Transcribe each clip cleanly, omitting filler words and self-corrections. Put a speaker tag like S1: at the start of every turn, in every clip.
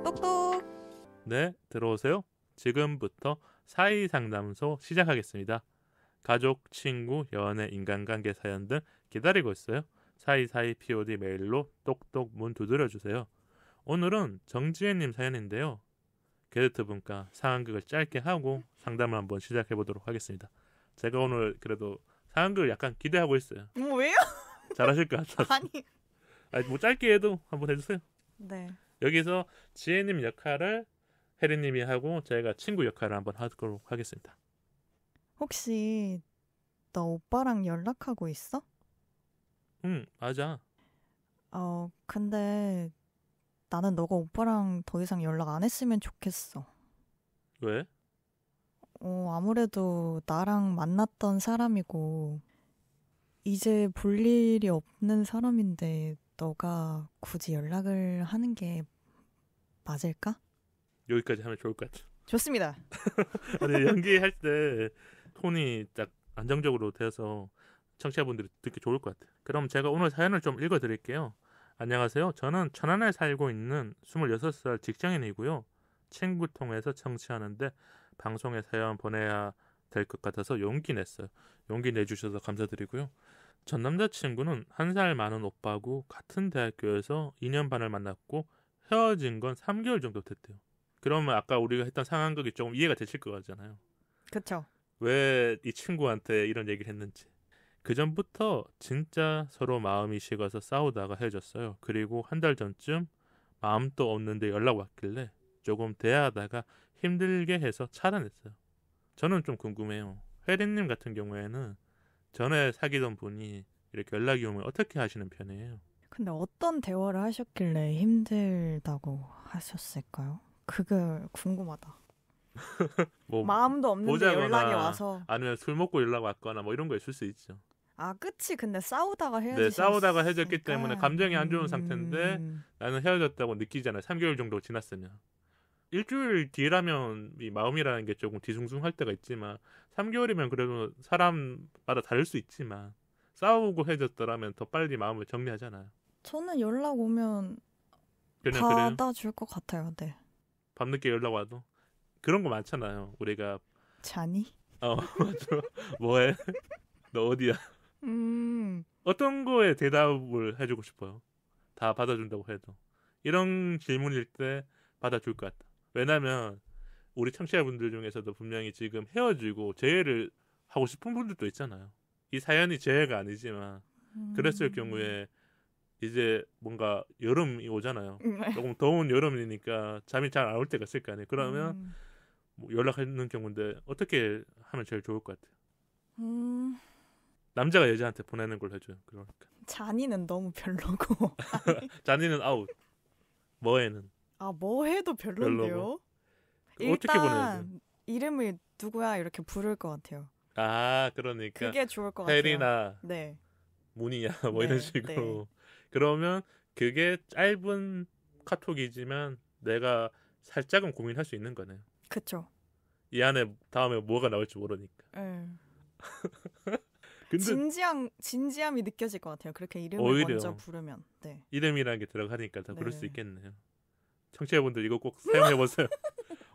S1: 똑똑.
S2: 네, 들어오세요. 지금부터 사이상담소 시작하겠습니다. 가족, 친구, 연애, 인간관계 사연 등 기다리고 있어요. 사이사이 POD 메일로 똑똑 문 두드려주세요. 오늘은 정지혜님 사연인데요. 게르트 분과 상황극을 짧게 하고 상담을 한번 시작해보도록 하겠습니다. 제가 오늘 그래도 상황극을 약간 기대하고 있어요.
S1: 왜요?
S2: 잘하실 것 같아서.
S1: 아니.
S2: 뭐 짧게 해도 한번 해주세요.
S1: 네.
S2: 여기서 지혜님 역할을 혜리님이 하고 저희가 친구 역할을 한번 하도록 하겠습니다.
S1: 혹시 너 오빠랑 연락하고 있어?
S2: 응, 맞아.
S1: 근데 나는 너가 오빠랑 더 이상 연락 안 했으면 좋겠어.
S2: 왜?
S1: 아무래도 나랑 만났던 사람이고 이제 볼 일이 없는 사람인데 너가 굳이 연락을 하는 게 맞을까?
S2: 여기까지 하면 좋을 것 같아.
S1: 좋습니다.
S2: 아니, 연기할 때 톤이 딱 안정적으로 돼서 청취자분들이 듣기 좋을 것 같아요. 그럼 제가 오늘 사연을 좀 읽어드릴게요. 안녕하세요. 저는 천안에 살고 있는 26살 직장인이고요. 친구 통해서 청취하는데 방송에 사연 보내야 될 것 같아서 용기 냈어요. 용기 내주셔서 감사드리고요. 전 남자친구는 1살 많은 오빠고 같은 대학교에서 2년 반을 만났고 헤어진 건 3개월 정도 됐대요. 그러면 아까 우리가 했던 상황극이 조금 이해가 되실 것 같잖아요.
S1: 그쵸.
S2: 왜 이 친구한테 이런 얘기를 했는지. 그 전부터 진짜 서로 마음이 식어서 싸우다가 헤어졌어요. 그리고 한 달 전쯤 마음도 없는데 연락 왔길래 조금 대화하다가 힘들게 해서 차단했어요. 저는 좀 궁금해요. 혜린님 같은 경우에는 전에 사귀던 분이 이렇게 연락이 오면 어떻게 하시는 편이에요?
S1: 근데 어떤 대화를 하셨길래 힘들다고 하셨을까요? 그게 궁금하다.
S2: 뭐
S1: 마음도 없는데
S2: 보자거나
S1: 연락이 와서.
S2: 아니면 술 먹고 연락 왔거나 뭐 이런 거 있을 수 있죠.
S1: 아, 그치. 근데 싸우다가
S2: 네,
S1: 헤어지셨으니까.
S2: 싸우다가 헤어졌기 때문에 감정이 안 좋은 상태인데 나는 헤어졌다고 느끼잖아요. 3개월 정도 지났으면. 일주일 뒤라면 이 마음이라는 게 조금 뒤숭숭할 때가 있지만 3개월이면 그래도 사람마다 다를 수 있지만 싸우고 헤어졌더라면 더 빨리 마음을 정리하잖아요.
S1: 저는 연락 오면
S2: 그냥 그래요?
S1: 받아줄 것 같아요. 네.
S2: 밤늦게 연락 와도 그런 거 많잖아요. 우리가
S1: 자니?
S2: 맞아. 뭐해? 너 어디야? 어떤 거에 대답을 해주고 싶어요? 다 받아준다고 해도 이런 질문일 때 받아줄 것 같다. 왜냐면 우리 청취자분들 중에서도 분명히 지금 헤어지고 재회를 하고 싶은 분들도 있잖아요. 이 사연이 재회가 아니지만 그랬을 경우에 이제 뭔가 여름이 오잖아요. 조금 더운 여름이니까 잠이 잘 안 올 때가 있을 거 아니에요. 그러면 뭐 연락하는 경우인데 어떻게 하면 제일 좋을 것 같아요? 남자가 여자한테 보내는 걸 해줘요. 그러니까
S1: 자니는 너무 별로고.
S2: 잔이는 아웃. 뭐해는
S1: 뭐 해도 별론데요?
S2: 어떻게 보내야
S1: 일단 이름을 누구야 이렇게 부를 것 같아요.
S2: 그러니까
S1: 그게 좋을 것 같아요.
S2: 혜리나
S1: 네.
S2: 문이야 뭐
S1: 네,
S2: 이런 식으로.
S1: 네.
S2: 그러면 그게 짧은 카톡이지만 내가 살짝은 고민할 수 있는 거네요.
S1: 그쵸.
S2: 이 안에 다음에 뭐가 나올지 모르니까. 근데
S1: 진지함이 느껴질 것 같아요. 그렇게 이름을
S2: 오히려
S1: 먼저 부르면. 네.
S2: 이름이라는 게 들어가니까 더 그럴
S1: 네.
S2: 수 있겠네요. 청취자분들 이거 꼭 사용해보세요.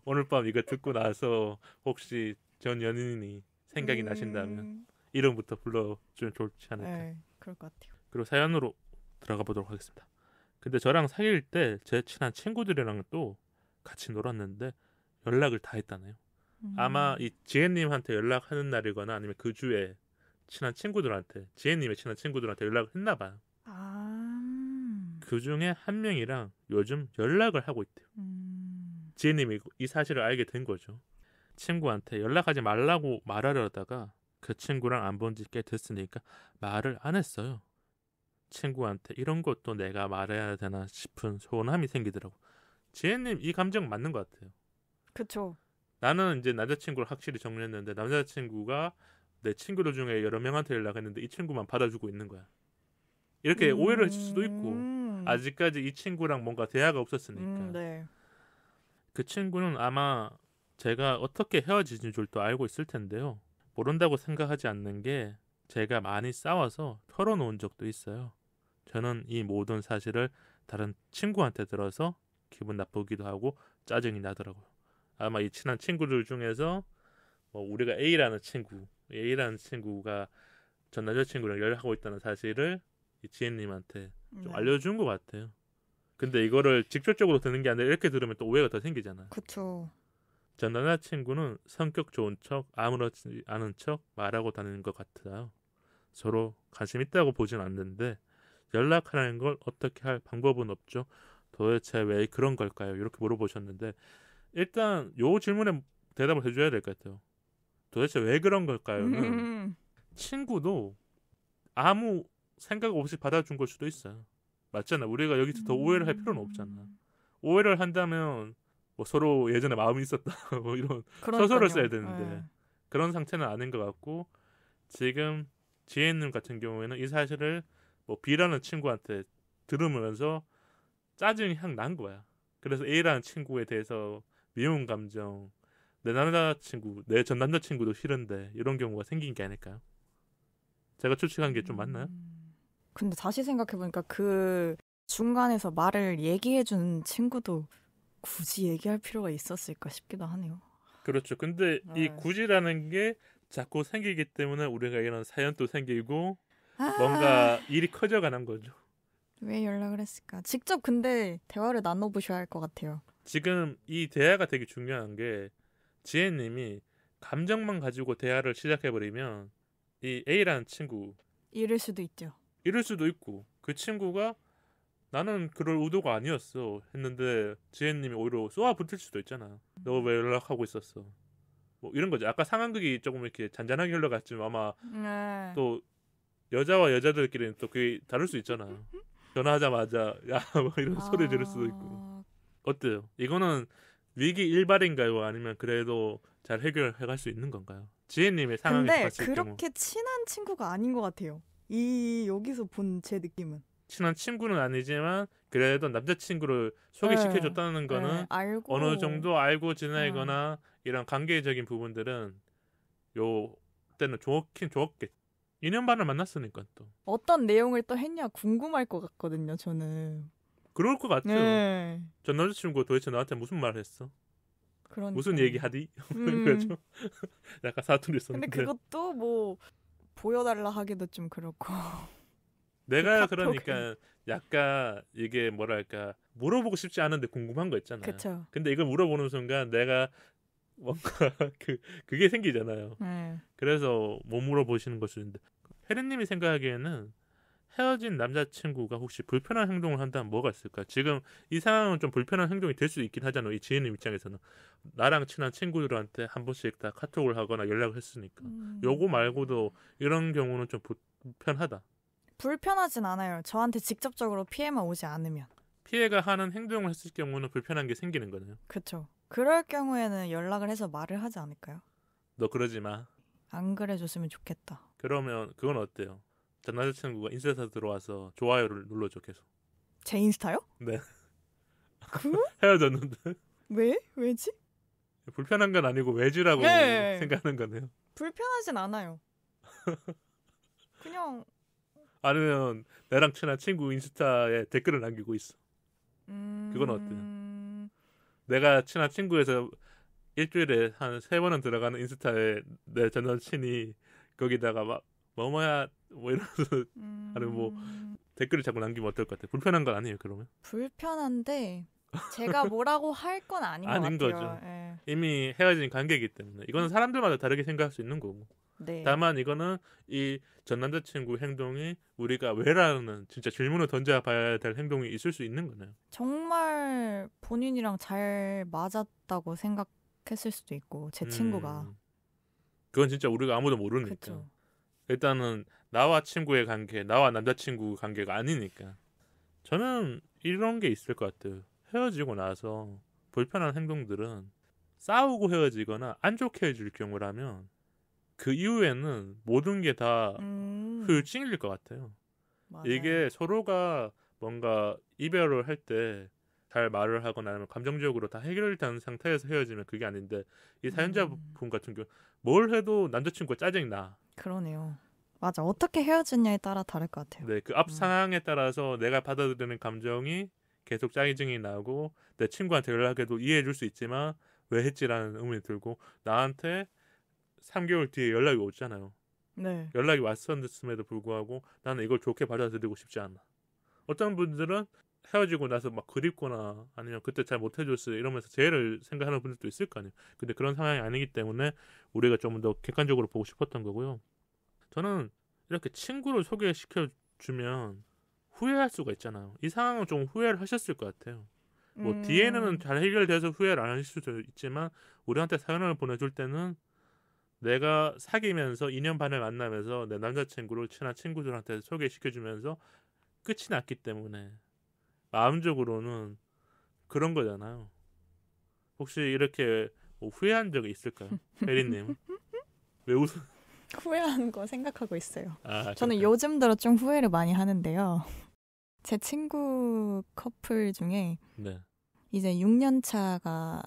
S2: 오늘 밤 이거 듣고 나서 혹시 전 연인이 생각이 나신다면 이름부터 불러주면 좋지 않을까.
S1: 네, 그럴 것 같아요.
S2: 그리고 사연으로 들어가 보도록 하겠습니다. 근데 저랑 사귈 때 제 친한 친구들이랑 또 같이 놀았는데 연락을 다 했다네요. 아마 이 지혜님한테 연락하는 날이거나 아니면 그 주에 친한 친구들한테 지혜님의 친한 친구들한테 연락을 했나 봐요. 그 중에 한 명이랑 요즘 연락을 하고 있대요. 지혜님이 이 사실을 알게 된 거죠. 친구한테 연락하지 말라고 말하려다가 그 친구랑 안 본 지 꽤 됐으니까 말을 안 했어요. 친구한테 이런 것도 내가 말해야 되나 싶은 소원함이 생기더라고. 지혜님 이 감정 맞는 것 같아요.
S1: 그쵸.
S2: 나는 이제 남자친구를 확실히 정리했는데 남자친구가 내 친구들 중에 여러 명한테 연락했는데 이 친구만 받아주고 있는 거야. 이렇게 오해를 했을 수도 있고 아직까지 이 친구랑 뭔가 대화가 없었으니까.
S1: 네.
S2: 그 친구는 아마 제가 어떻게 헤어지는 줄도 알고 있을 텐데요. 모른다고 생각하지 않는 게 제가 많이 싸워서 털어놓은 적도 있어요. 저는 이 모든 사실을 다른 친구한테 들어서 기분 나쁘기도 하고 짜증이 나더라고요. 아마 이 친한 친구들 중에서 뭐 우리가 A라는 친구가 전 남자친구랑 연락하고 있다는 사실을 이 지혜님한테 좀 알려준 것 같아요. 근데 이거를 직접적으로 듣는 게 아니라 이렇게 들으면 또 오해가 더 생기잖아요.
S1: 그쵸.
S2: 전 남자친구는 성격 좋은 척 아무렇지 않은 척 말하고 다니는 것 같아요. 서로 관심 있다고 보진 않는데 연락하는 걸 어떻게 할 방법은 없죠. 도대체 왜 그런 걸까요? 이렇게 물어보셨는데 일단 요 질문에 대답을 해줘야 될 것 같아요. 도대체 왜 그런 걸까요는 친구도 아무 생각 없이 받아준 걸 수도 있어요. 맞잖아. 우리가 여기서 더 오해를 할 필요는 없잖아. 오해를 한다면 뭐 서로 예전에 마음이 있었다 뭐 이런 서술을 써야 되는데 그런 상태는 아닌 것 같고 지금 지혜님 같은 경우에는 이 사실을 뭐 B라는 친구한테 들으면서 짜증이 확 난 거야. 그래서 A라는 친구에 대해서 미운 감정, 내 전 남자친구도 싫은데 이런 경우가 생긴 게 아닐까요? 제가 추측한 게 좀 맞나요?
S1: 근데 다시 생각해보니까 그 중간에서 말을 얘기해준 친구도 굳이 얘기할 필요가 있었을까 싶기도 하네요.
S2: 그렇죠. 근데 이 굳이라는 게 자꾸 생기기 때문에 우리가 이런 사연도 생기고 뭔가 일이 커져가는 거죠.
S1: 왜 연락을 했을까? 직접 근데 대화를 나눠보셔야 할 것 같아요.
S2: 지금 이 대화가 되게 중요한 게 지혜님이 감정만 가지고 대화를 시작해버리면 이 A라는 친구
S1: 이럴 수도 있죠.
S2: 이럴 수도 있고 그 친구가 나는 그럴 의도가 아니었어 했는데 지혜님이 오히려 쏘아 붙을 수도 있잖아. 너 왜 연락하고 있었어? 뭐 이런 거죠. 아까 상황극이 조금 이렇게 잔잔하게 흘러갔지만 아마 또 여자와 여자들끼리는 또 그게 다를 수 있잖아요. 전화하자마자 야 뭐 이런 소리 지를 수도 있고. 어때요? 이거는 위기 일발인가요? 아니면 그래도 잘 해결해갈 수 있는 건가요? 지혜님의 상황에서
S1: 근데
S2: 봤을 경우.
S1: 그렇게 친한 친구가 아닌 것 같아요. 여기서 본 제 느낌은.
S2: 친한 친구는 아니지만 그래도 남자친구를 소개시켜줬다는 거는
S1: 알고.
S2: 어느 정도 알고 지내거나 이런 관계적인 부분들은 요 때는 좋긴 좋았겠. 2년 반을 만났으니까 또.
S1: 어떤 내용을 또 했냐 궁금할 것 같거든요. 저는.
S2: 그럴 것 같죠.
S1: 네.
S2: 전 남자친구가 도대체 나한테 무슨 말을 했어?
S1: 그러니까.
S2: 무슨 얘기 하디? 그렇죠. 약간 사투리 썼는데.
S1: 근데 그것도 뭐 보여달라 하기도 좀 그렇고.
S2: 내가 그러니까 약간 이게 뭐랄까 물어보고 싶지 않은데 궁금한 거 있잖아요.
S1: 그쵸.
S2: 근데 이걸 물어보는 순간 내가 뭔가 그게 생기잖아요. 그래서 못 물어보시는 걸 수도 있는데 혜린님이 생각하기에는 헤어진 남자친구가 혹시 불편한 행동을 한다면 뭐가 있을까? 지금 이 상황은 좀 불편한 행동이 될 수 있긴 하잖아요. 이 지혜님 입장에서는 나랑 친한 친구들한테 한 번씩 다 카톡을 하거나 연락을 했으니까 요거 말고도 이런 경우는 좀 불편하다.
S1: 불편하진 않아요. 저한테 직접적으로 피해만 오지 않으면.
S2: 피해가 하는 행동을 했을 경우는 불편한 게 생기는 거네요.
S1: 그렇죠. 그럴 경우에는 연락을 해서 말을 하지 않을까요?
S2: 너 그러지 마.
S1: 안 그래줬으면 좋겠다.
S2: 그러면 그건 어때요? 전 남자친구가 인스타 들어와서 좋아요를 눌러줘 계속.
S1: 제 인스타요?
S2: 네.
S1: 그?
S2: 헤어졌는데.
S1: 왜? 왜지?
S2: 불편한 건 아니고 왜지라고 생각하는 거네요.
S1: 불편하진 않아요. 그냥
S2: 아니면 나랑 친한 친구 인스타에 댓글을 남기고 있어. 그건 어때요? 내가 친한 친구에서 일주일에 한 3번은 들어가는 인스타에 내 전 남친이 거기다가 막 뭐뭐야 뭐 이러면서 아니면 뭐 댓글을 자꾸 남기면 어떨 것 같아요? 불편한 건 아니에요 그러면?
S1: 불편한데 제가 뭐라고 할 건 아닌 것
S2: 아닌
S1: 같아요.
S2: 거죠.
S1: 예.
S2: 이미 헤어진 관계이기 때문에 이거는 사람들마다 다르게 생각할 수 있는 거고.
S1: 네.
S2: 다만 이거는 이 전 남자친구 행동이 우리가 왜라는 진짜 질문을 던져봐야 될 행동이 있을 수 있는 거네요.
S1: 정말 본인이랑 잘 맞았다고 생각했을 수도 있고 제 친구가.
S2: 그건 진짜 우리가 아무도 모르니까.
S1: 그쵸.
S2: 일단은 나와 친구의 관계, 나와 남자친구 관계가 아니니까. 저는 이런 게 있을 것 같아요. 헤어지고 나서 불편한 행동들은 싸우고 헤어지거나 안 좋게 헤어질 경우라면 그 이후에는 모든 게 다 ጭ일릴 것 같아요.
S1: 맞아요.
S2: 이게 서로가 뭔가 이별을 할 때 잘 말을 하거나 아니면 감정적으로 다 해결된 상태에서 헤어지면 그게 아닌데 이 사연자분 같은 경우 뭘 해도 남자친구가 짜증나.
S1: 그러네요. 맞아. 어떻게 헤어지냐에 따라 다를 것 같아요.
S2: 네, 그 앞 상황에 따라서 내가 받아들이는 감정이 계속 짜증이 나고 내 친구한테 연락해도 이해해줄 수 있지만 왜 했지라는 의문이 들고 나한테 3개월 뒤에 연락이 오잖아요.
S1: 네.
S2: 연락이 왔었음에도 불구하고 나는 이걸 좋게 받아들이고 싶지 않아. 어떤 분들은 헤어지고 나서 막 그립거나 아니면 그때 잘 못해줬어요 이러면서 재해를 생각하는 분들도 있을 거 아니에요. 근데 그런 상황이 아니기 때문에 우리가 좀 더 객관적으로 보고 싶었던 거고요. 저는 이렇게 친구를 소개시켜주면 후회할 수가 있잖아요. 이 상황은 좀 후회를 하셨을 것 같아요. 뭐 뒤에는 잘 해결돼서 후회를 안 하실 수도 있지만 우리한테 사연을 보내줄 때는 내가 사귀면서 2년 반을 만나면서 내 남자친구를 친한 친구들한테 소개시켜주면서 끝이 났기 때문에 마음적으로는 그런 거잖아요. 혹시 이렇게 뭐 후회한 적이 있을까요? 혜리님? 왜 웃어?
S1: 후회한 거 생각하고 있어요.
S2: 아,
S1: 저는 요즘 들어 좀 후회를 많이 하는데요. 제 친구 커플 중에
S2: 네.
S1: 이제 6년 차가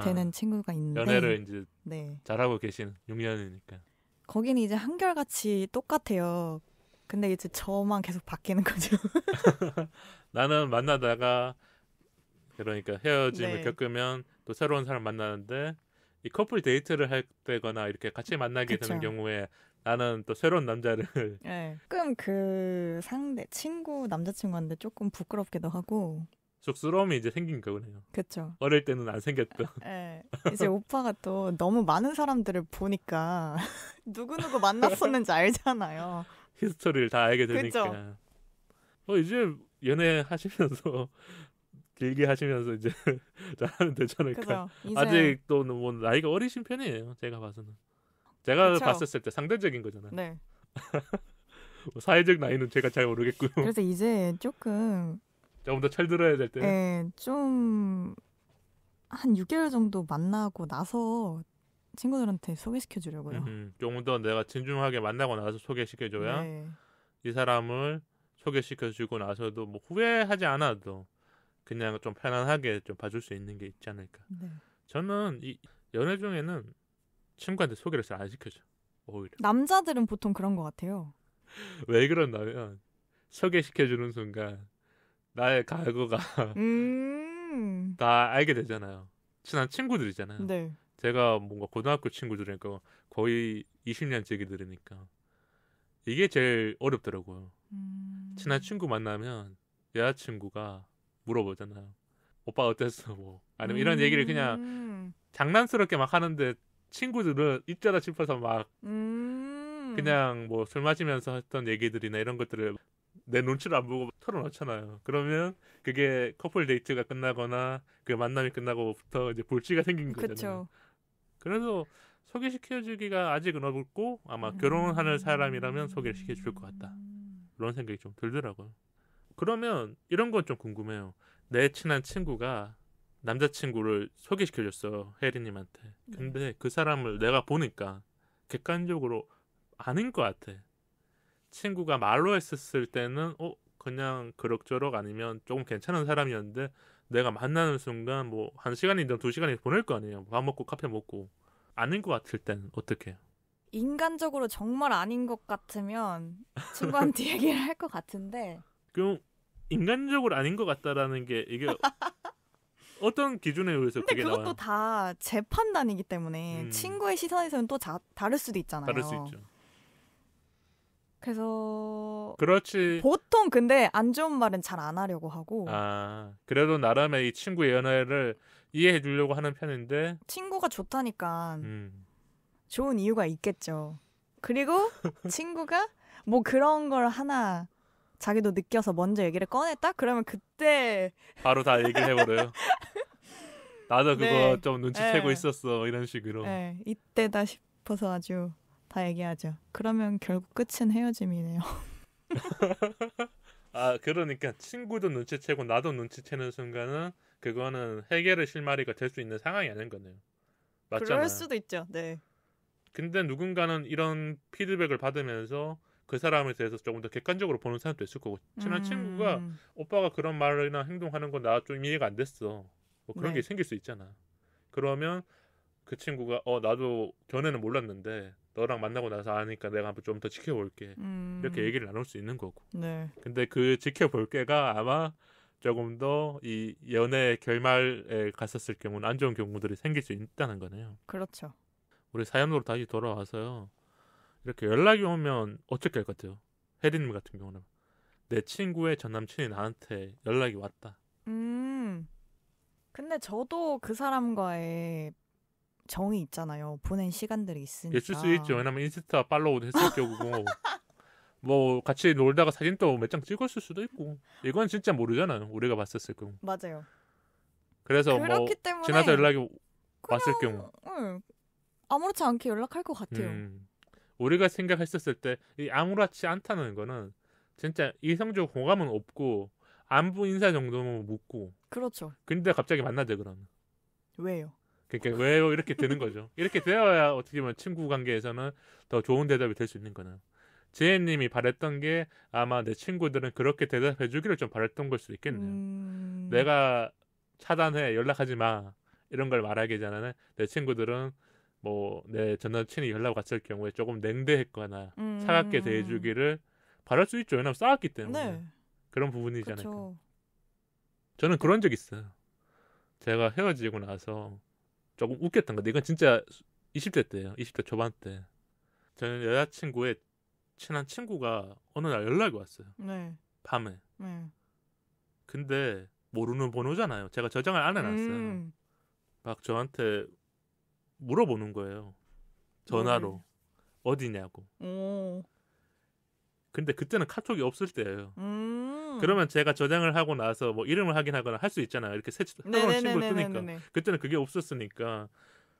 S1: 되는 친구가 있는데
S2: 연애를 이제
S1: 네.
S2: 잘하고 계시는 6년이니까.
S1: 거기는 이제 한결같이 똑같아요. 근데 이제 저만 계속 바뀌는 거죠.
S2: 나는 만나다가 그러니까 헤어짐을
S1: 네.
S2: 겪으면 또 새로운 사람 만나는데 이 커플 데이트를 할 때거나 이렇게 같이 만나게 되는
S1: 그쵸.
S2: 경우에 나는 또 새로운 남자를
S1: 네. 조금 그 상대 친구 남자친구한테 조금 부끄럽기도 하고
S2: 쑥스러움이 이제 생긴 거네요.
S1: 그렇죠.
S2: 어릴 때는 안 생겼던.
S1: 네. 이제 오빠가 또 너무 많은 사람들을 보니까 누구누구 만났었는지 알잖아요.
S2: 히스토리를 다 알게
S1: 그쵸?
S2: 되니까. 이제 연애 하시면서 길게 하시면서 이제 잘하면 되지 않을까.
S1: 그죠? 이제
S2: 아직도 뭐 나이가 어리신 편이에요. 제가 봐서는. 제가
S1: 그쵸?
S2: 봤었을 때 상대적인 거잖아요.
S1: 네.
S2: 뭐 사회적 나이는 제가 잘 모르겠고요.
S1: 그래서 이제 조금
S2: 조금 더 철들어야 될 때.
S1: 예, 좀 한 6개월 정도 만나고 나서 친구들한테 소개시켜 주려고요.
S2: 조금 더 내가 진중하게 만나고 나서 소개시켜줘야
S1: 네.
S2: 이 사람을 소개시켜주고 나서도 뭐 후회하지 않아도 그냥 좀 편안하게 좀 봐줄 수 있는 게 있지 않을까.
S1: 네.
S2: 저는 이 연애 중에는 친구한테 소개를 잘 안 시켜줘. 오히려.
S1: 남자들은 보통 그런 것 같아요.
S2: 왜 그러냐면 소개시켜주는 순간 나의 과거가 다 알게 되잖아요. 친한 친구들이잖아요.
S1: 네.
S2: 제가 뭔가 고등학교 친구들이니까 거의 20년 지기들이니까 이게 제일 어렵더라고요. 친한 친구 만나면 여자친구가 물어보잖아요. 오빠 어땠어? 뭐 아니면 이런 얘기를 그냥 장난스럽게 막 하는데 친구들은 입자다 싶어서 막 그냥 뭐 술 마시면서 했던 얘기들이나 이런 것들을 내 눈치를 안 보고 털어놓잖아요. 그러면 그게 커플 데이트가 끝나거나 그 만남이 끝나고부터 이제 불씨가 생긴 거잖아요.
S1: 그쵸.
S2: 그래서 소개시켜주기가 아직은 어렵고 아마 결혼하는 사람이라면 소개를 시켜줄 것 같다. 그런 생각이 좀 들더라고요. 그러면 이런 건 좀 궁금해요. 내 친한 친구가 남자친구를 소개시켜줬어. 혜리님한테. 근데 그 사람을 내가 보니까 객관적으로 아닌 것 같아. 친구가 말로 했었을 때는 그냥 그럭저럭 아니면 조금 괜찮은 사람이었는데 내가 만나는 순간 뭐 1시간이든 2시간이든 보낼 거 아니에요. 밥 먹고 카페 먹고. 아닌 것 같을 땐 어떻게 해요?
S1: 인간적으로 정말 아닌 것 같으면 친구한테 얘기를 할 것 같은데
S2: 그럼 인간적으로 아닌 것 같다라는 게 이게 어떤 기준에 의해서
S1: 근데
S2: 그게
S1: 그것도
S2: 나와요?
S1: 다 제 판단이기 때문에 친구의 시선에서는 또 다를 수도 있잖아요.
S2: 다를 수 있죠.
S1: 그래서
S2: 그렇지.
S1: 보통 근데 안 좋은 말은 잘 안 하려고 하고
S2: 그래도 나름의 이 친구의 연애를 이해해 주려고 하는 편인데
S1: 친구가 좋다니까 좋은 이유가 있겠죠. 그리고 친구가 뭐 그런 걸 하나 자기도 느껴서 먼저 얘기를 꺼냈다? 그러면 그때
S2: 바로 다 얘기를 해버려요. 나도 그거
S1: 네.
S2: 좀 눈치채고 있었어 이런 식으로.
S1: 네, 이때다 싶어서 아주 다 얘기하죠. 그러면 결국 끝은 헤어짐이네요.
S2: 그러니까 친구도 눈치채고 나도 눈치채는 순간은 그거는 해결의 실마리가 될 수 있는 상황이 아닌 거네요. 맞잖아요.
S1: 그럴 수도 있죠. 네.
S2: 근데 누군가는 이런 피드백을 받으면서 그 사람에 대해서 조금 더 객관적으로 보는 사람도 있을 거고 친한 친구가 오빠가 그런 말이나 행동하는 건 나 좀 이해가 안 됐어. 뭐 그런
S1: 네.
S2: 게 생길 수 있잖아. 그러면 그 친구가 나도 전에는 몰랐는데 너랑 만나고 나서 아니까 내가 한번 좀 더 지켜볼게. 이렇게 얘기를 나눌 수 있는 거고.
S1: 네.
S2: 근데 그 지켜볼게가 아마 조금 더 이 연애 결말에 갔었을 경우는 안 좋은 경우들이 생길 수 있다는 거네요.
S1: 그렇죠.
S2: 우리 사연으로 다시 돌아와서요. 이렇게 연락이 오면 어떻게 할 것 같아요? 혜리님 같은 경우는 내 친구의 전 남친이 나한테 연락이 왔다.
S1: 근데 저도 그 사람과의 정이 있잖아요. 보낸 시간들이 있으니까.
S2: 있을 수 있죠. 왜냐면 인스타 팔로우 했을 경우고 뭐 같이 놀다가 사진도 몇 장 찍었을 수도 있고 이건 진짜 모르잖아요. 우리가 봤었을 경우.
S1: 맞아요.
S2: 그래서 뭐
S1: 그렇기 때문에
S2: 지나서 연락이 왔을 경우
S1: 아무렇지 않게 연락할 것 같아요.
S2: 우리가 생각했었을 때 이 아무렇지 않다는 거는 진짜 이성적 호감은 없고 안부 인사 정도는 묻고
S1: 그렇죠.
S2: 근데 갑자기 만나자 그러면
S1: 왜요?
S2: 그러니까 왜요 이렇게 되는 거죠. 이렇게 되어야 어떻게 보면 친구 관계에서는 더 좋은 대답이 될 수 있는 거는. 지혜님이 바랬던 게 아마 내 친구들은 그렇게 대답해 주기를 좀 바랬던 걸 수도 있겠네요. 내가 차단해 연락하지 마 이런 걸 말하기 전에는 내 친구들은 뭐 내 전 남친이 연락 왔을 경우에 조금 냉대했거나 차갑게 대해주기를 바랄 수 있죠. 왜냐면 싸웠기 때문에.
S1: 네.
S2: 그런 부분이잖아요.
S1: 그쵸.
S2: 저는 그런 적 있어요. 제가 헤어지고 나서 조금 웃겼던 건데 이건 진짜 20대 때예요. 20대 초반 때. 저는 여자친구의 친한 친구가 어느 날 연락이 왔어요.
S1: 네.
S2: 밤에.
S1: 네.
S2: 근데 모르는 번호잖아요. 제가 저장을 안 해놨어요. 막 저한테 물어보는 거예요. 전화로. 어디냐고.
S1: 오.
S2: 근데 그때는 카톡이 없을 때예요. 그러면 제가 저장을 하고 나서 뭐 이름을 확인하거나 할 수 있잖아요. 이렇게 새로운 친구를 뜨니까. 그때는 그게 없었으니까.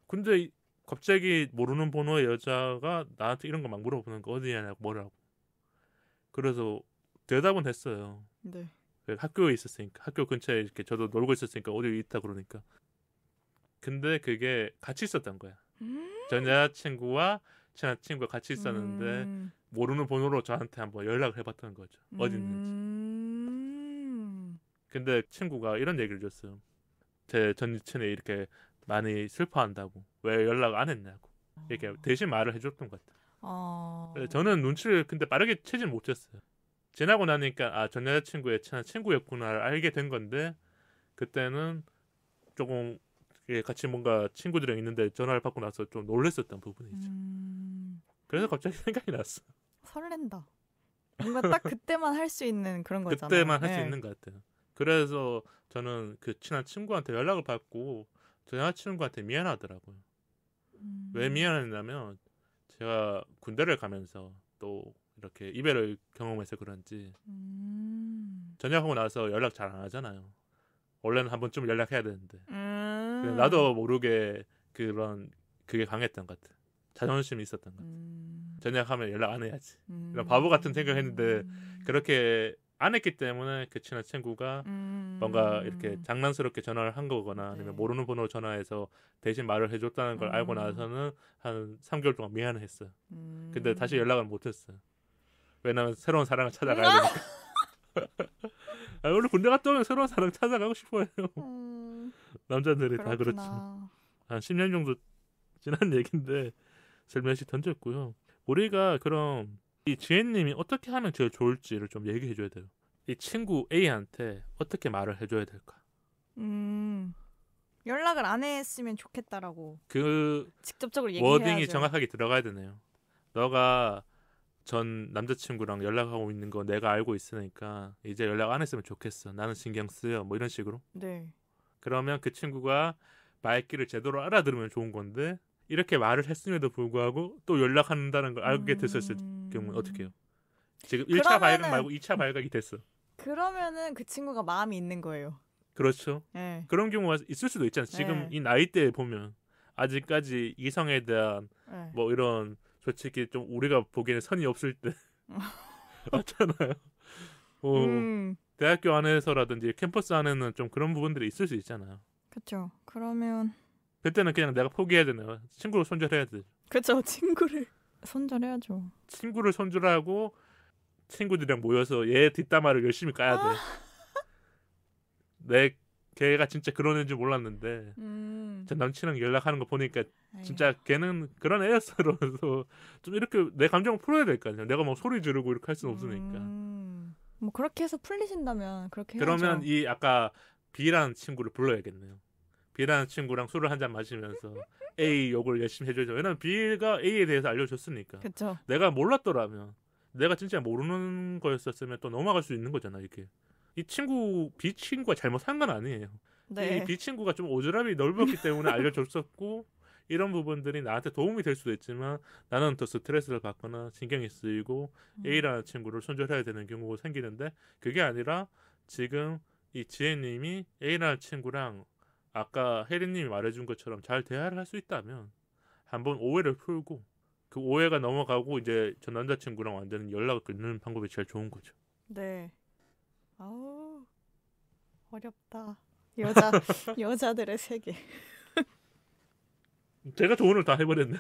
S2: 근데 갑자기 모르는 번호의 여자가 나한테 이런 거 막 물어보는 거 어디냐고 뭐라고. 그래서 대답은 했어요.
S1: 네.
S2: 학교에 있었으니까. 학교 근처에 이렇게 저도 놀고 있었으니까 어디 있다 그러니까. 근데 그게 같이 있었던 거야. 전 여자친구와 친한 친구가 같이 있었는데 모르는 번호로 저한테 한번 연락을 해봤던 거죠. 어디 있는지. 근데 친구가 이런 얘기를 줬어요. 제 전 여친이 이렇게 많이 슬퍼한다고. 왜 연락 안 했냐고. 이렇게 대신 말을 해줬던 것 같아요. 저는 눈치를 근데 빠르게 채질 못했어요. 지나고 나니까 전 여자친구의 친한 친구였구나를 알게 된 건데 그때는 조금 같이 뭔가 친구들이랑 있는데 전화를 받고 나서 좀 놀랬었던 부분이 있죠. 그래서 갑자기 생각이 났어.
S1: 설렌다. 뭔가 딱 그때만 할 수 있는 그런 거잖아요.
S2: 그때만 할 수 있는 것 같아요. 그래서 저는 그 친한 친구한테 연락을 받고 저 여자친구한테 미안하더라고요. 왜 미안했냐면 제가 군대를 가면서 또 이렇게 이별을 경험해서 그런지 전역하고 나서 연락 잘 안 하잖아요. 원래는 한 번쯤 연락해야 되는데 나도 모르게 그게 강했던 것 같아. 자존심이 있었던 것 같아. 전역하면 연락 안 해야지. 이런 바보 같은 생각했는데 그렇게 안 했기 때문에 그 친한 친구가 뭔가 이렇게 장난스럽게 전화를 한 거거나 아니면 모르는 번호로 전화해서 대신 말을 해줬다는 걸 알고 나서는 한 3개월 동안 미안을 했어요. 근데 다시 연락을 못했어요. 왜냐면 새로운 사랑을 찾아가야 되니까. 원래 군대 갔다 오면 새로운 사랑 찾아가고 싶어요. 남자들이 다 그렇지. 한 10년 정도 지난 얘기인데 설명시 던졌고요. 우리가 그럼 이 지혜님이 어떻게 하면 제일 좋을지를 좀 얘기해 줘야 돼요. 이 친구 A한테 어떻게 말을 해줘야 될까?
S1: 연락을 안 했으면 좋겠다라고
S2: 그
S1: 직접적으로 얘기해야죠.
S2: 워딩이 정확하게 들어가야 되네요. 너가 전 남자친구랑 연락하고 있는 거 내가 알고 있으니까 이제 연락 안 했으면 좋겠어. 나는 신경 쓰여. 뭐 이런 식으로.
S1: 네.
S2: 그러면 그 친구가 말귀를 제대로 알아들으면 좋은 건데 이렇게 말을 했음에도 불구하고 또 연락한다는 걸 알게 됐었을 경우는 어떻게 해요? 지금 1차 발각 말고 2차 발각이 됐어.
S1: 그러면은 그 친구가 마음이 있는 거예요.
S2: 그렇죠.
S1: 네.
S2: 그런 경우가 있을 수도 있잖아요. 지금 이 나이대에 보면 아직까지 이성에 대한 뭐 이런 솔직히 좀 우리가 보기에는 선이 없을 때 맞잖아요. 대학교 안에서라든지 캠퍼스 안에는 좀 그런 부분들이 있을 수 있잖아요.
S1: 그렇죠. 그러면
S2: 그때는 그냥 내가 포기해야 되나요? 친구로 손절해야 돼.
S1: 그렇죠. 친구를 손절해야죠.
S2: 친구를 손절하고 친구들이랑 모여서 얘 뒷담화를 열심히 까야 돼. 걔가 진짜 그런 애인 줄 몰랐는데 전 남친이랑 연락하는 거 보니까 진짜 걔는 그런 애였어. 그러면서 좀 이렇게 내 감정을 풀어야 될 거 아니야. 내가 막 소리 지르고 이렇게 할 수는 없으니까.
S1: 뭐 그렇게 해서 풀리신다면 그렇게 해야죠.
S2: 그러면 이 아까 B라는 친구를 불러야겠네요. B라는 친구랑 술을 한잔 마시면서 A 욕을 열심히 해줘야죠. 왜냐면 B가 A에 대해서 알려줬으니까.
S1: 그쵸.
S2: 내가 몰랐더라면, 내가 진짜 모르는 거였었으면 또 넘어갈 수 있는 거잖아. 이렇게 이 친구 B 친구가 잘못한 건 아니에요.
S1: 네.
S2: 이 B 친구가 좀 오지랖이 넓었기 때문에 알려줬었고 이런 부분들이 나한테 도움이 될 수도 있지만 나는 더 스트레스를 받거나 신경이 쓰이고 A라는 친구를 손절해야 되는 경우가 생기는데, 그게 아니라 지금 이 지혜님이 A라는 친구랑 아까 혜리님이 말해준 것처럼 잘 대화를 할 수 있다면 한번 오해를 풀고 그 오해가 넘어가고 이제 전 남자친구랑 완전히 연락을 끊는 방법이 제일 좋은 거죠.
S1: 네. 아우 어렵다. 여자들의 세계.
S2: 제가 조언을 다 해버렸네.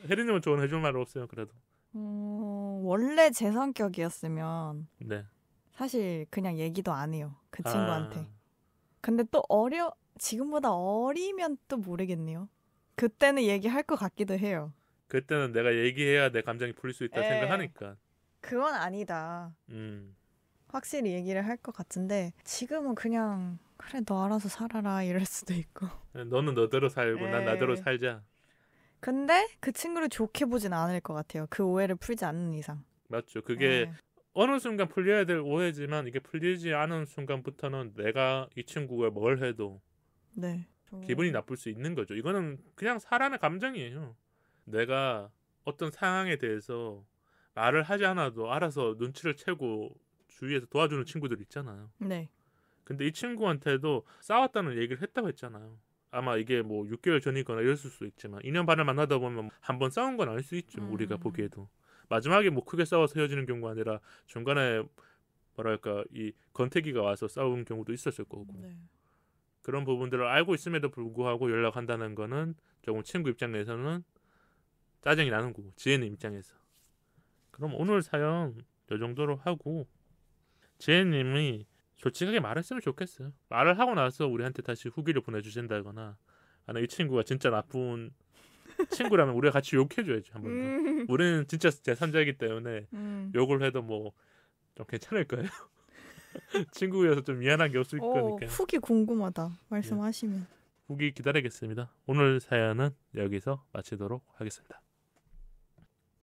S2: 혜리님은 조언 해줄 말 없어요? 그래도.
S1: 원래 제 성격이었으면
S2: 네.
S1: 사실 그냥 얘기도 안 해요. 그 친구한테. 근데 또 지금보다 어리면 또 모르겠네요. 그때는 얘기할 것 같기도 해요.
S2: 그때는 내가 얘기해야 내 감정이 풀릴 수 있다 생각하니까.
S1: 그건 아니다. 확실히 얘기를 할 것 같은데 지금은 그냥 그래 너 알아서 살아라 이럴 수도 있고.
S2: 너는 너대로 살고 난 나대로 살자.
S1: 근데 그 친구를 좋게 보진 않을 것 같아요. 그 오해를 풀지 않는 이상.
S2: 맞죠. 그게 어느 순간 풀려야 될 오해지만 이게 풀리지 않은 순간부터는 내가 이 친구가 뭘 해도 기분이 나쁠 수 있는 거죠. 이거는 그냥 사람의 감정이에요. 내가 어떤 상황에 대해서 말을 하지 않아도 알아서 눈치를 채고 주위에서 도와주는 친구들 있잖아요.
S1: 네.
S2: 근데 이 친구한테도 싸웠다는 얘기를 했다고 했잖아요. 아마 이게 뭐 6개월 전이거나 이랬을 수도 있지만 2년 반을 만나다 보면 한 번 싸운 건 아닐 수 있죠. 우리가 보기에도. 마지막에 뭐 크게 싸워서 헤어지는 경우가 아니라 중간에 뭐랄까 이 권태기가 와서 싸운 경우도 있었을 거고. 그런 부분들을 알고 있음에도 불구하고 연락한다는 거는 조금 친구 입장에서는 짜증이 나는 거고, 지혜님 입장에서. 그럼 오늘 사연 이 정도로 하고, 지혜님이 솔직하게 말했으면 좋겠어요. 말을 하고 나서 우리한테 다시 후기를 보내주신다거나, 아니 이 친구가 진짜 나쁜 친구라면 우리가 같이 욕해줘야지 한 번 더. 우리는 진짜 제3자이기 때문에 욕을 해도 뭐 좀 괜찮을 거예요. 친구여서 좀 미안한 게 없을 거니까.
S1: 후기 궁금하다. 말씀하시면.
S2: 후기 기다리겠습니다. 오늘 사연은 여기서 마치도록 하겠습니다.